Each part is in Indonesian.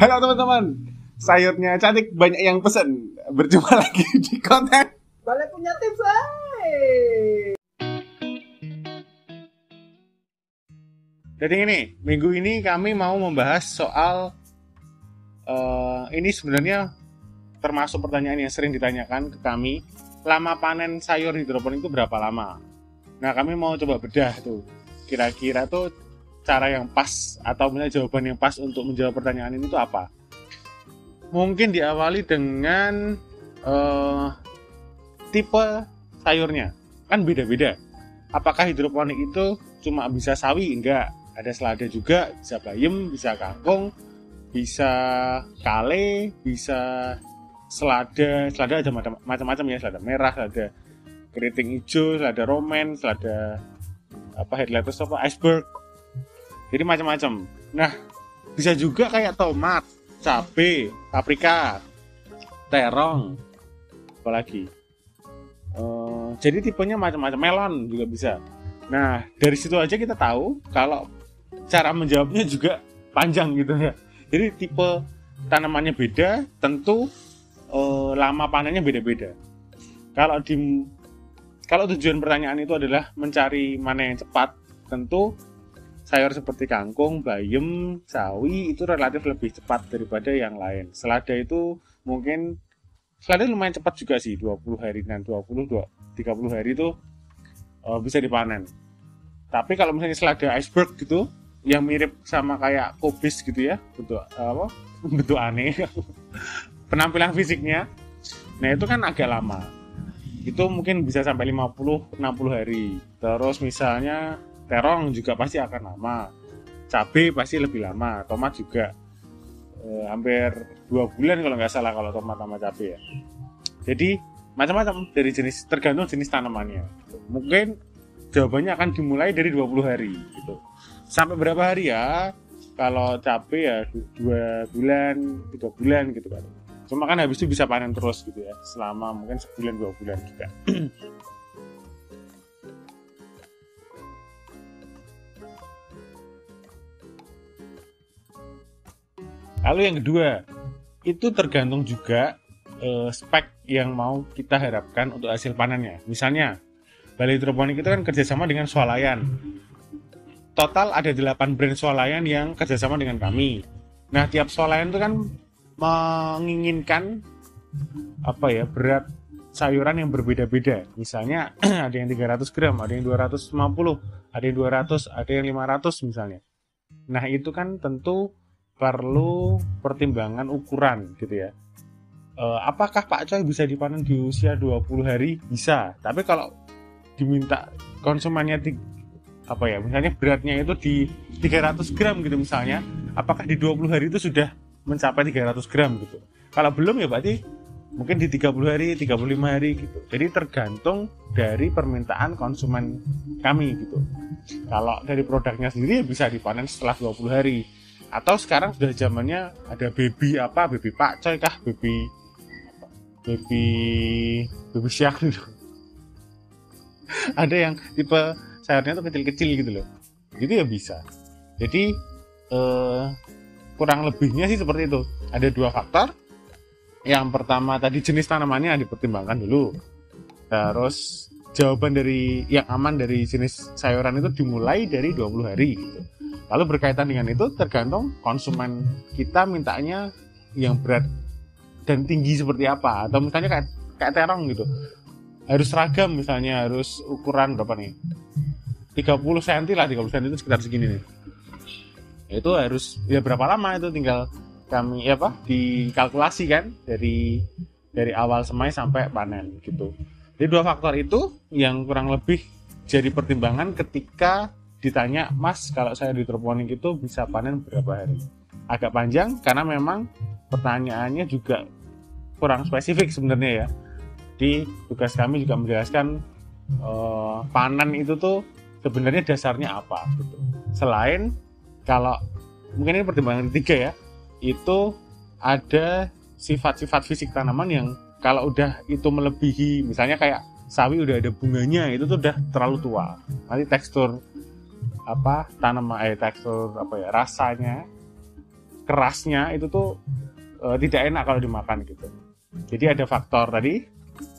Halo teman-teman, sayurnya cantik, banyak yang pesen. Berjumpa lagi di konten Balik punya tips, Jadi ini, minggu ini kami mau membahas soal ini sebenarnya termasuk pertanyaan yang sering ditanyakan ke kami. Lama panen sayur hidroponik itu berapa lama? Nah, kami mau coba bedah tuh. Kira-kira tuh cara yang pas atau jawaban yang pas untuk menjawab pertanyaan ini tuh apa? Mungkin diawali dengan tipe sayurnya. Kan beda-beda. Apakah hidroponik itu cuma bisa sawi? Enggak. Ada selada juga, bisa bayam, bisa kangkung, bisa kale, bisa selada ada macam-macam ya, selada merah, selada keriting hijau, selada romen, selada head lettuce iceberg. Jadi macam-macam. Nah, bisa juga kayak tomat, cabai, paprika, terong, apalagi. Jadi tipenya macam-macam, melon juga bisa. Nah, dari situ aja kita tahu kalau cara menjawabnya juga panjang gitu ya. Jadi tipe tanamannya beda, tentu lama panennya beda-beda. Kalau tujuan pertanyaan itu adalah mencari mana yang cepat, tentu sayur seperti kangkung, bayam, sawi itu relatif lebih cepat daripada yang lain. Selada itu mungkin lumayan cepat juga sih, 20 hari dan 30 hari itu bisa dipanen. Tapi kalau misalnya selada iceberg gitu, yang mirip sama kayak kubis gitu ya, bentuk aneh, penampilan fisiknya, nah itu kan agak lama. Itu mungkin bisa sampai 50-60 hari. Terus misalnya terong juga pasti akan lama, cabai pasti lebih lama, tomat juga hampir 2 bulan kalau nggak salah kalau tomat sama cabai ya. Jadi macam-macam dari jenis, tergantung jenis tanamannya. Mungkin jawabannya akan dimulai dari 20 hari gitu. Sampai berapa hari ya? Kalau cabai ya 2 bulan, 3 bulan gitu kan. Cuma kan habis itu bisa panen terus gitu ya, selama mungkin sebulan 2 bulan juga. Lalu yang kedua, itu tergantung juga spek yang mau kita harapkan untuk hasil panennya. Misalnya, balai hidroponik itu kan kerjasama dengan swalayan. Total ada 8 brand swalayan yang kerjasama dengan kami. Nah, tiap swalayan itu kan menginginkan berat sayuran yang berbeda-beda. Misalnya ada yang 300 gram, ada yang 250, ada yang 200, ada yang 500 misalnya. Nah, itu kan tentu perlu pertimbangan ukuran gitu ya. Apakah Pak Coy bisa dipanen di usia 20 hari? Bisa. Tapi kalau diminta konsumennya misalnya beratnya itu di 300 gram gitu misalnya, apakah di 20 hari itu sudah mencapai 300 gram gitu? Kalau belum ya berarti mungkin di 30 hari, 35 hari gitu. Jadi tergantung dari permintaan konsumen kami gitu. Kalau dari produknya sendiri ya bisa dipanen setelah 20 hari. Atau sekarang sudah zamannya ada baby Pak Coy kah, baby shark gitu. Ada yang tipe sayurnya tuh kecil-kecil gitu loh. Gitu ya bisa. Jadi kurang lebihnya sih seperti itu. Ada 2 faktor. Yang pertama tadi jenis tanamannya dipertimbangkan dulu. Terus jawaban dari yang aman dari jenis sayuran itu dimulai dari 20 hari gitu. Lalu berkaitan dengan itu tergantung konsumen kita mintanya yang berat dan tinggi seperti apa. Atau misalnya kayak terong gitu. Harus seragam misalnya, harus ukuran berapa nih? 30 cm lah, 30 cm itu sekitar segini nih. Itu harus ya berapa lama itu tinggal kami dikalkulasi kan dari awal semai sampai panen gitu. Jadi 2 faktor itu yang kurang lebih jadi pertimbangan ketika ditanya, Mas, kalau saya di hidroponik itu bisa panen berapa hari? Agak panjang karena memang pertanyaannya juga kurang spesifik sebenarnya ya. Di tugas kami juga menjelaskan panen itu tuh sebenarnya dasarnya apa gitu. Selain kalau mungkin ini pertimbangan ketiga ya, itu ada sifat-sifat fisik tanaman yang kalau udah itu melebihi, misalnya kayak sawi udah ada bunganya, itu tuh udah terlalu tua. Nanti tekstur rasanya kerasnya itu tuh tidak enak kalau dimakan gitu. Jadi ada faktor tadi,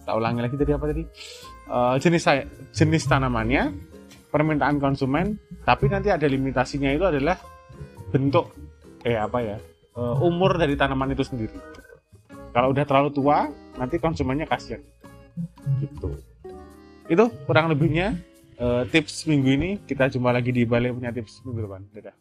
tak ulangi lagi tadi apa tadi, jenis tanamannya, permintaan konsumen, tapi nanti ada limitasinya itu adalah bentuk umur dari tanaman itu sendiri. Kalau udah terlalu tua, nanti konsumennya kasihan gitu. Itu kurang lebihnya tips minggu ini. Kita jumpa lagi di Bale Punya Tips minggu depan. Dadah.